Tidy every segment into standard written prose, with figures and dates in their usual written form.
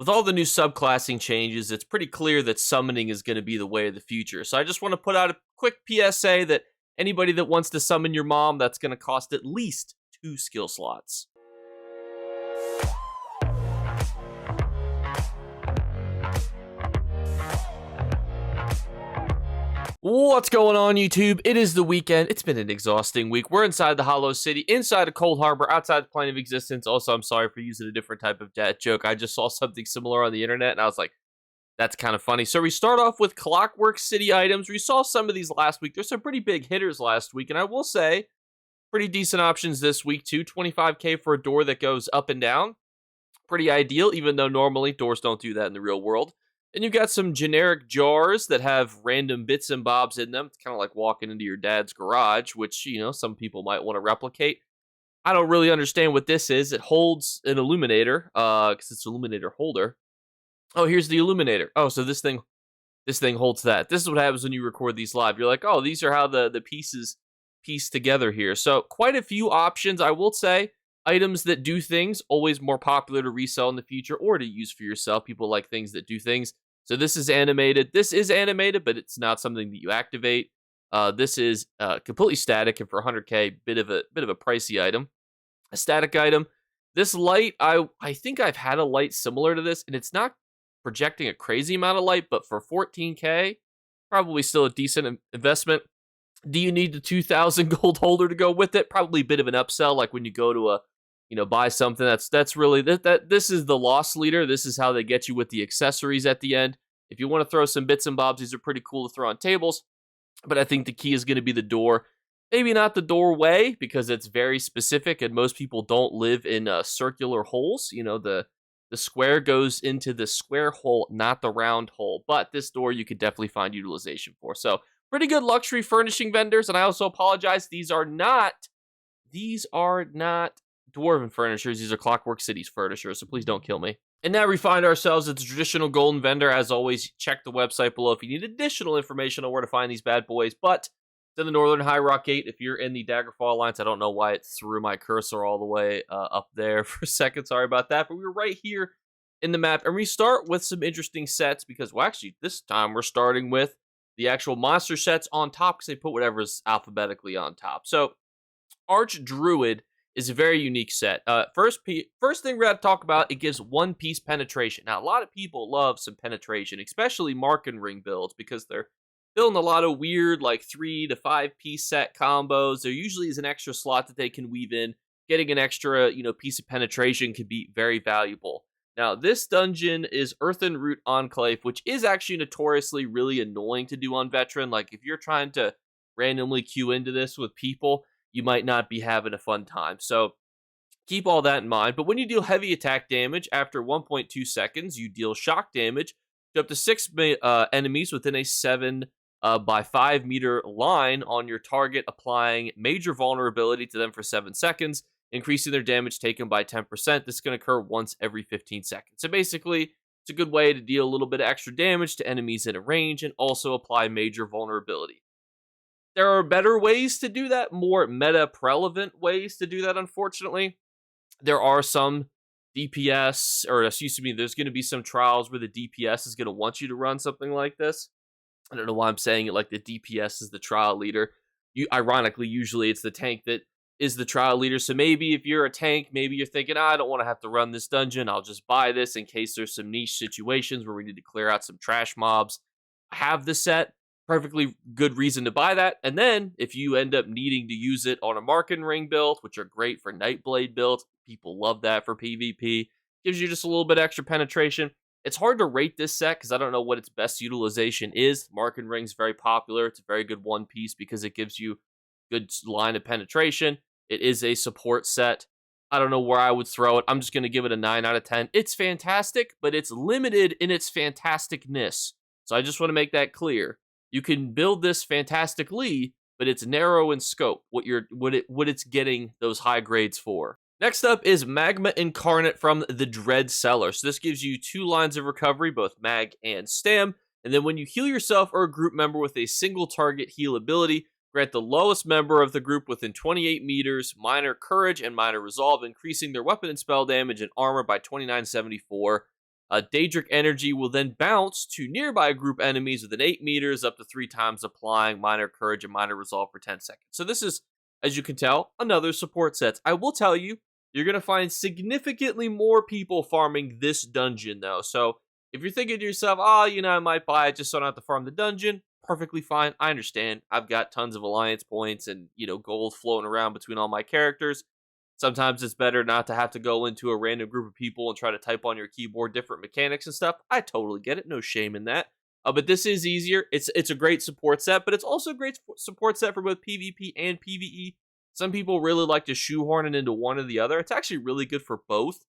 With all the new subclassing changes, it's pretty clear that summoning is going to be the way of the future. So I just want to put out a quick PSA that anybody that wants to summon your mom, that's going to cost at least 2 skill slots. What's going on, YouTube? It is the weekend. It's been an exhausting week. We're inside the Hollow City, inside of Cold Harbor, outside the plane of existence. Also, I'm sorry for using a different type of dad joke. I just saw something similar on the internet, and I was like, that's kind of funny. So we start off with Clockwork City items. We saw some of these last week. There's some pretty big hitters last week, and I will say, pretty decent options this week, too. 25K for a door that goes up and down. Pretty ideal, even though normally doors don't do that in the real world. And you've got some generic jars that have random bits and bobs in them. It's kind of like walking into your dad's garage, which, some people might want to replicate. I don't really understand what this is. It holds an illuminator, because it's an illuminator holder. Oh, here's the illuminator. Oh, so this thing holds that. This is what happens when you record these live. You're like, oh, these are how the pieces piece together here. So quite a few options, I will say. Items that do things, always more popular to resell in the future or to use for yourself. People like things that do things. So this is animated. This is animated, but it's not something that you activate. This is completely static, and for 100K, bit of a pricey item. A static item. This light, I think I've had a light similar to this, and it's not projecting a crazy amount of light, but for 14K, probably still a decent investment. Do you need the 2,000 gold holder to go with it? Probably a bit of an upsell, like when you go to buy something. That's really that. This is the loss leader. This is how they get you with the accessories at the end. If you want to throw some bits and bobs, these are pretty cool to throw on tables. But I think the key is going to be the door. Maybe not the doorway, because it's very specific, and most people don't live in circular holes. The square goes into the square hole, not the round hole. But this door you could definitely find utilization for. So pretty good luxury furnishing vendors. And I also apologize, these are not Dwarven Furnishers. These are Clockwork City's furnishers, so please don't kill me. And now we find ourselves at the traditional golden vendor. As always, check the website below if you need additional information on where to find these bad boys. But to the Northern High Rock Gate, if you're in the Daggerfall Alliance, I don't know why it threw my cursor all the way up there for a second. Sorry about that. But we were right here in the map. And we start with some interesting sets because, well, actually, this time we're starting with the actual monster sets on top because they put whatever's alphabetically on top. So, Arch Druid is a very unique set. First thing we're going to talk about, it gives 1-piece penetration. Now, a lot of people love some penetration, especially Mark and Ring builds, because they're building a lot of weird, like 3 to 5-piece set combos. There usually is an extra slot that they can weave in. Getting an extra, piece of penetration can be very valuable. Now, this dungeon is Earthen Root Enclave, which is actually notoriously really annoying to do on Veteran. Like, if you're trying to randomly queue into this with people, you might not be having a fun time. So keep all that in mind. But when you deal heavy attack damage, after 1.2 seconds, you deal shock damage to up to 6 enemies within a 7 by 5 meter line on your target, applying major vulnerability to them for 7 seconds, increasing their damage taken by 10%. This is going to occur once every 15 seconds. So basically, it's a good way to deal a little bit of extra damage to enemies in a range and also apply major vulnerability. There are better ways to do that, more meta-relevant ways to do that, unfortunately. There are some DPS, there's going to be some trials where the DPS is going to want you to run something like this. I don't know why I'm saying it like the DPS is the trial leader. Ironically, usually it's the tank that is the trial leader. So maybe if you're a tank, maybe you're thinking, I don't want to have to run this dungeon. I'll just buy this in case there's some niche situations where we need to clear out some trash mobs. I have the set. Perfectly good reason to buy that. And then if you end up needing to use it on a Mark and Ring build, which are great for Nightblade builds, people love that for PvP, gives you just a little bit extra penetration. It's hard to rate this set because I don't know what its best utilization is. Mark and Ring's very popular. It's a very good one piece because it gives you good line of penetration. It is a support set. I don't know where I would throw it. I'm just going to give it a 9 out of 10. It's fantastic, but it's limited in its fantasticness. So I just want to make that clear. You can build this fantastically, but it's narrow in scope, what it's getting those high grades for. Next up is Magma Incarnate from the Dread Cellar. So this gives you 2 lines of recovery, both mag and stam. And then when you heal yourself or a group member with a single target heal ability, grant the lowest member of the group within 28 meters minor courage and minor resolve, increasing their weapon and spell damage and armor by 2974. Daedric energy will then bounce to nearby group enemies within 8 meters, up to 3 times, applying minor courage and minor resolve for 10 seconds. So this is, as you can tell, another support set. I will tell you, you're going to find significantly more people farming this dungeon, though. So if you're thinking to yourself, oh, I might buy it just so I don't have to farm the dungeon, perfectly fine. I understand. I've got tons of alliance points and, gold floating around between all my characters. Sometimes it's better not to have to go into a random group of people and try to type on your keyboard different mechanics and stuff. I totally get it. No shame in that. But this is easier. It's a great support set, but it's also a great support set for both PvP and PvE. Some people really like to shoehorn it into one or the other. It's actually really good for both.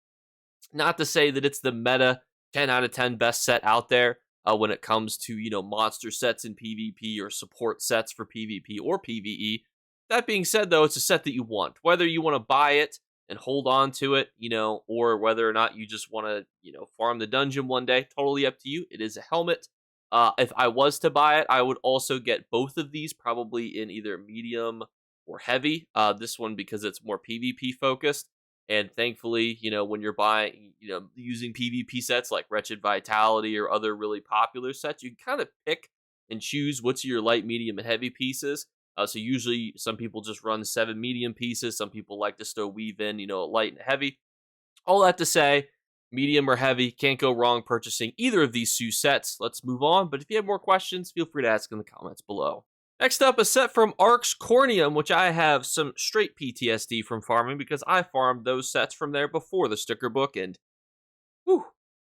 Not to say that it's the meta 10 out of 10 best set out there when it comes to, monster sets in PvP or support sets for PvP or PvE. That being said, though, it's a set that you want. Whether you want to buy it and hold on to it, or whether or not you just want to, farm the dungeon one day, totally up to you. It is a helmet. If I was to buy it, I would also get both of these, probably in either medium or heavy. This one because it's more PvP focused. And thankfully, when you're buying, using PvP sets like Wretched Vitality or other really popular sets, you can kind of pick and choose what's your light, medium, and heavy pieces. So usually some people just run 7 medium pieces. Some people like to still weave in, light and heavy. All that to say, medium or heavy, can't go wrong purchasing either of these two sets. Let's move on. But if you have more questions, feel free to ask in the comments below. Next up, a set from Ark's Cornium, which I have some straight PTSD from farming because I farmed those sets from there before the sticker book, and whew,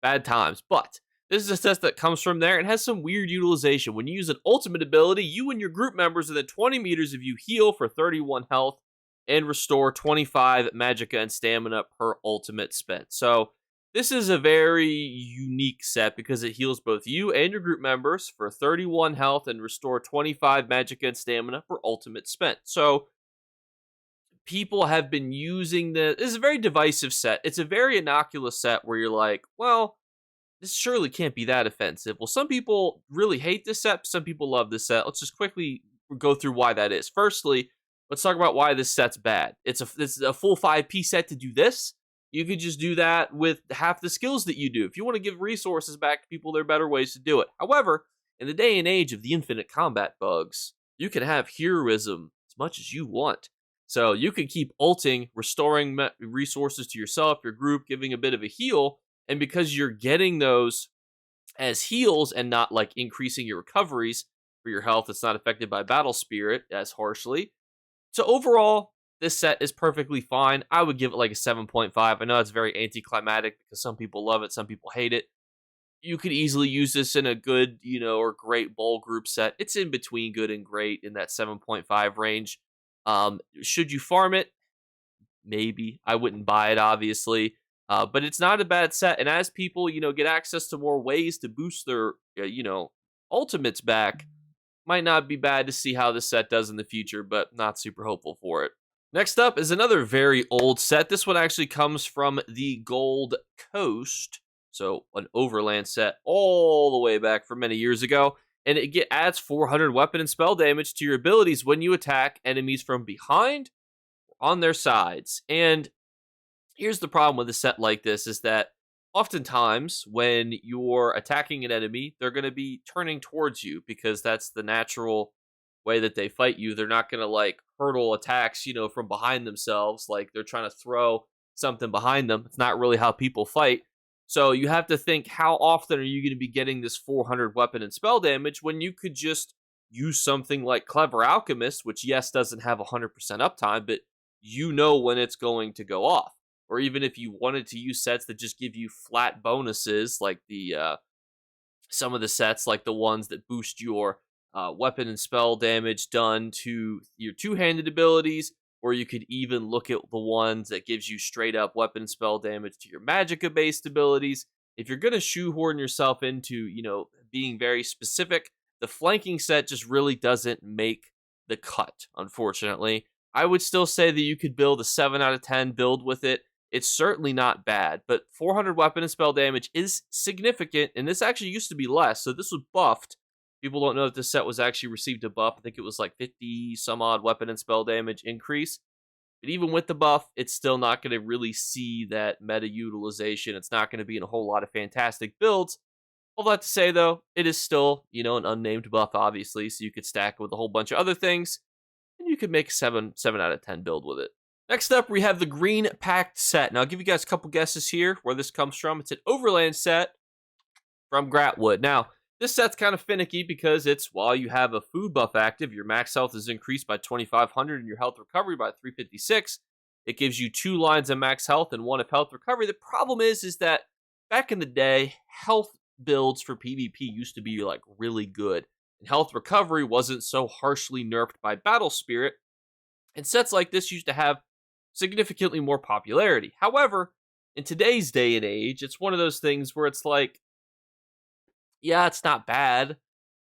bad times. But this is a set that comes from there and has some weird utilization. When you use an ultimate ability, you and your group members within 20 meters of you heal for 31 health and restore 25 magicka and stamina per ultimate spent. So this is a very unique set because it heals both you and your group members for 31 health and restore 25 magicka and stamina per ultimate spent. So people have been using this. This is a very divisive set. It's a very innocuous set where you're like, well, this surely can't be that offensive. Well, some people really hate this set. Some people love this set. Let's just quickly go through why that is. Firstly, let's talk about why this set's bad. This is a full 5P set to do this. You could just do that with half the skills that you do. If you want to give resources back to people, there are better ways to do it. However, in the day and age of the infinite combat bugs, you can have heroism as much as you want. So you can keep ulting, restoring resources to yourself, your group, giving a bit of a heal. And because you're getting those as heals and not like increasing your recoveries for your health, it's not affected by battle spirit as harshly. So overall, this set is perfectly fine. I would give it like a 7.5. I know it's very anticlimactic because some people love it, some people hate it. You could easily use this in a good, or great bowl group set. It's in between good and great in that 7.5 range. Should you farm it? Maybe. I wouldn't buy it, obviously. But it's not a bad set. And as people, get access to more ways to boost their, ultimates back, might not be bad to see how this set does in the future, but not super hopeful for it. Next up is another very old set. This one actually comes from the Gold Coast, so an overland set all the way back from many years ago, and it adds 400 weapon and spell damage to your abilities when you attack enemies from behind or on their sides. And here's the problem with a set like this is that oftentimes when you're attacking an enemy, they're going to be turning towards you because that's the natural way that they fight you. They're not going to like hurdle attacks, from behind themselves, like they're trying to throw something behind them. It's not really how people fight. So you have to think, how often are you going to be getting this 400 weapon and spell damage when you could just use something like Clever Alchemist, which yes, doesn't have 100% uptime, but when it's going to go off. Or even if you wanted to use sets that just give you flat bonuses, like some of the sets, like the ones that boost your weapon and spell damage done to your two-handed abilities, or you could even look at the ones that gives you straight up weapon and spell damage to your magicka-based abilities. If you're going to shoehorn yourself into, being very specific, the flanking set just really doesn't make the cut, unfortunately. I would still say that you could build a 7 out of 10 build with it. It's certainly not bad, but 400 weapon and spell damage is significant, and this actually used to be less, so this was buffed. People don't know that this set was actually received a buff. I think it was like 50 some odd weapon and spell damage increase. But even with the buff, it's still not going to really see that meta utilization. It's not going to be in a whole lot of fantastic builds. All that to say, though, it is still, an unnamed buff, obviously, so you could stack it with a whole bunch of other things, and you could make a 7 out of 10 build with it. Next up, we have the Green Pact set. Now, I'll give you guys a couple guesses here where this comes from. It's an Overland set from Gratwood. Now, this set's kind of finicky because it's while you have a food buff active, your max health is increased by 2,500 and your health recovery by 356. It gives you 2 lines of max health and 1 of health recovery. The problem is that back in the day, health builds for PvP used to be like really good, and health recovery wasn't so harshly nerfed by Battle Spirit, and sets like this used to have significantly more popularity. However, in today's day and age, it's one of those things where it's like, yeah, it's not bad,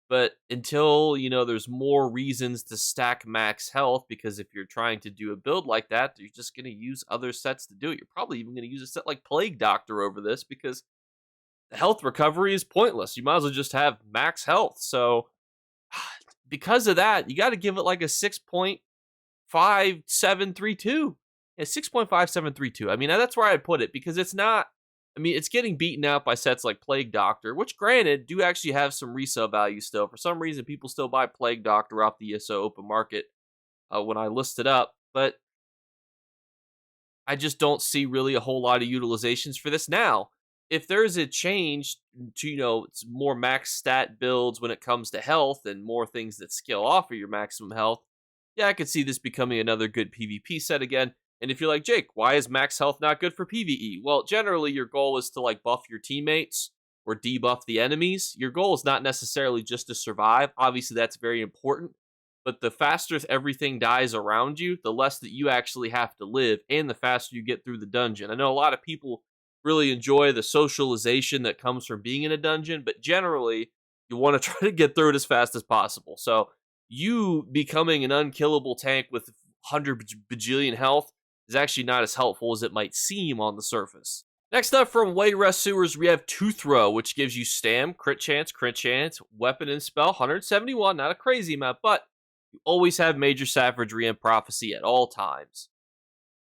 but until, there's more reasons to stack max health, because if you're trying to do a build like that, you're just going to use other sets to do it. You're probably even going to use a set like Plague Doctor over this, because the health recovery is pointless. You might as well just have max health. So because of that, you got to give it like a 6.5732. Yeah, 6.5732. I mean, that's where I'd put it, because it's not, it's getting beaten out by sets like Plague Doctor, which granted do actually have some resale value still. For some reason, people still buy Plague Doctor off the ESO open market when I list it up, but I just don't see really a whole lot of utilizations for this now. If there's a change to, it's more max stat builds when it comes to health and more things that scale off of your maximum health, yeah, I could see this becoming another good PvP set again. And if you're like, Jake, why is max health not good for PvE? Well, generally your goal is to like buff your teammates or debuff the enemies. Your goal is not necessarily just to survive. Obviously, that's very important. But the faster everything dies around you, the less that you actually have to live, and the faster you get through the dungeon. I know a lot of people really enjoy the socialization that comes from being in a dungeon, but generally, you want to try to get through it as fast as possible. So you becoming an unkillable tank with 100 bajillion health is actually not as helpful as it might seem on the surface. Next up from Wayrest Sewers, we have Tooth Row, which gives you Stam, crit chance, weapon and spell, 171, not a crazy amount, but you always have Major Savagery and Prophecy at all times.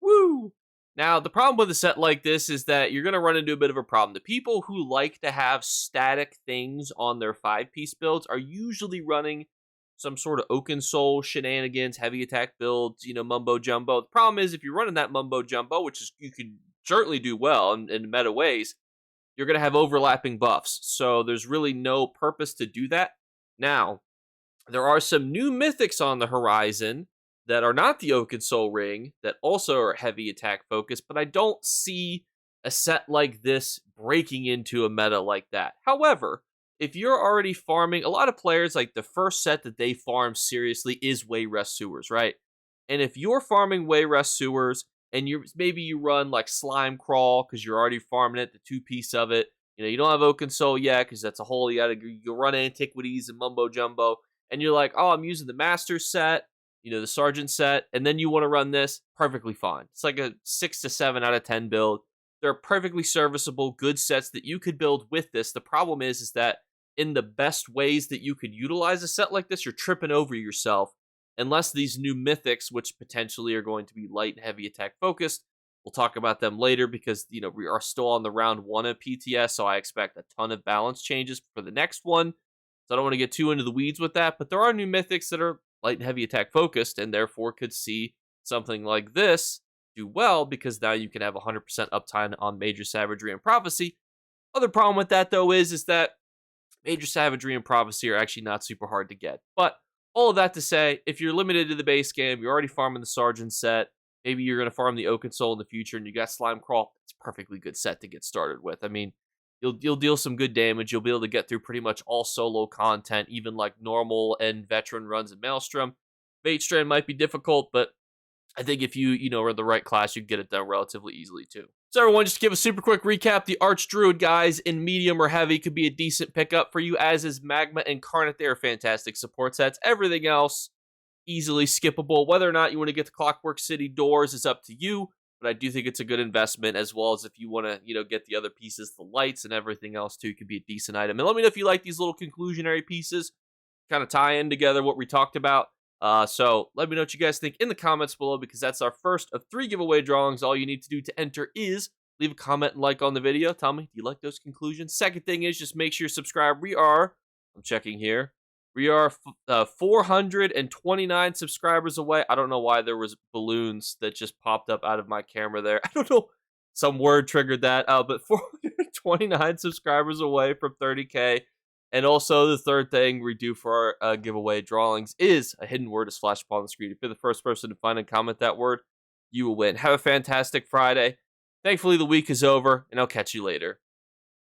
Woo! Now, the problem with a set like this is that you're going to run into a bit of a problem. The people who like to have static things on their 5-piece builds are usually running some sort of Oaken Soul shenanigans, heavy attack builds, mumbo jumbo. The problem is if you're running that mumbo jumbo, which is you can certainly do well in meta ways, you're going to have overlapping buffs. So there's really no purpose to do that. Now, there are some new mythics on the horizon that are not the Oaken Soul Ring, that also are heavy attack focused, but I don't see a set like this breaking into a meta like that. However, if you're already farming, a lot of players, like the first set that they farm seriously is Wayrest Sewers, right? And if you're farming Wayrest Sewers, and maybe you run like Slime Crawl because you're already farming it, the 2-piece of it, you don't have Oaken Soul yet because that's a whole, you run Antiquities and Mumbo Jumbo, and you're like, oh, I'm using the Master set, the Sergeant set, and then you want to run this, perfectly fine. It's like a 6 to 7 out of 10 build. They're perfectly serviceable, good sets that you could build with this. The problem is that in the best ways that you could utilize a set like this, you're tripping over yourself. Unless these new mythics, which potentially are going to be light and heavy attack focused, we'll talk about them later because, we are still on the round 1 of PTS, so I expect a ton of balance changes for the next one. So I don't want to get too into the weeds with that, but there are new mythics that are light and heavy attack focused and therefore could see something like this do well because now you can have 100% uptime on Major Savagery and Prophecy. Other problem with that, though, is that Major Savagery and Prophecy are actually not super hard to get. But all of that to say, if you're limited to the base game, you're already farming the Sergeant set, maybe you're going to farm the Oaken Soul in the future, and you got Slime Crawl, it's a perfectly good set to get started with. I mean, you'll deal some good damage, you'll be able to get through pretty much all solo content, even like normal and veteran runs in Maelstrom. Bait Strand might be difficult, but I think if you are in the right class, you can get it done relatively easily too. So everyone, just to give a super quick recap, the Archdruid guys in medium or heavy could be a decent pickup for you, as is Magma and Incarnate. They are fantastic support sets. Everything else, easily skippable. Whether or not you want to get the Clockwork City doors is up to you, but I do think it's a good investment, as well as if you want to, get the other pieces, the lights and everything else too, could be a decent item. And let me know if you like these little conclusionary pieces, kind of tie in together what we talked about. So let me know what you guys think in the comments below, because that's our first of 3 giveaway drawings. All you need to do to enter is leave a comment and like on the video. Tell me, do you like those conclusions? Second thing is just make sure you subscribe. I'm checking here. We are 429 subscribers away. I don't know why there was balloons that just popped up out of my camera there. I don't know. Some word triggered that. But 429 subscribers away from 30K. And also the third thing we do for our giveaway drawings is a hidden word is flashed up on the screen. If you're the first person to find and comment that word, you will win. Have a fantastic Friday. Thankfully, the week is over, and I'll catch you later.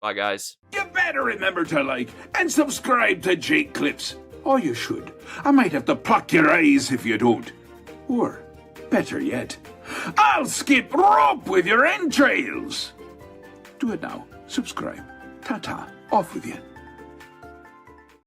Bye, guys. You better remember to like and subscribe to Jakeclips. Or you should. I might have to pluck your eyes if you don't. Or, better yet, I'll skip rope with your entrails. Do it now. Subscribe. Ta-ta. Off with you.